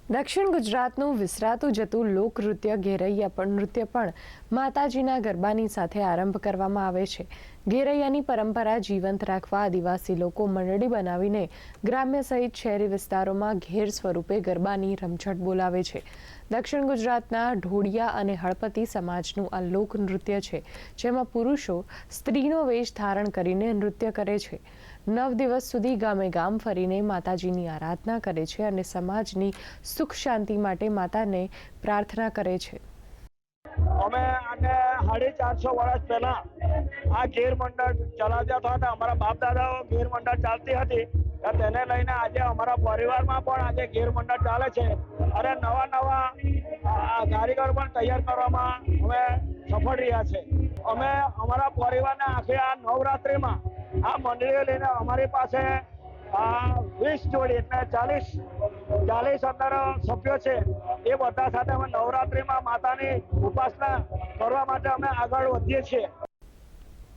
દક્ષિણ ગુજરાતનું વિસરાતું જતું લોકનૃત્ય ઘેરૈયા નૃત્ય પણ માતાજીના ગરબાની સાથે આરંભ કરવામાં આવે છે। ઘેરૈયાની પરંપરા જીવંત રાખવા આદિવાસી લોકો મંડળી બનાવીને ગ્રામ્ય સહિત શહેરી વિસ્તારોમાં ઘેર સ્વરૂપે ગરબાની રમઝટ બોલાવે છે। દક્ષિણ ગુજરાતના ઢોળિયા અને હળપતિ સમાજનું આ લોકનૃત્ય છે, જેમાં પુરુષો સ્ત્રીનો વેશ ધારણ કરીને નૃત્ય કરે છે। 9 દિવસ સુધી ગામે ગામ ફરીને માતાજીની આરાધના કરે છે અને સમાજની સુખ શાંતિ માટે માતાને પ્રાર્થના કરે છે। અમે આને 450 વર્ષ પહેલા આ ઘેર મંડળ ચલાવતા હતા અને અમારા બાપ દાદાઓ ઘેર મંડળ ચાલતી હતી, તેને લઈને આજે અમારા પરિવારમાં પણ આજે ઘેર મંડળ ચાલે છે અને નવા કારીગર પણ તૈયાર કરવામાં અમે સફળ રહ્યા છે। અમે અમારા પરિવારને આખી આ નવરાત્રિમાં આ મંડળીઓ લઈને અમારી પાસે 20 જોડી એટલે 40 અંદર સભ્યો છે। એ બધા સાથે અમે નવરાત્રિમાં માતાની ઉપાસના કરવા માટે અમે આગળ વધીએ છીએ।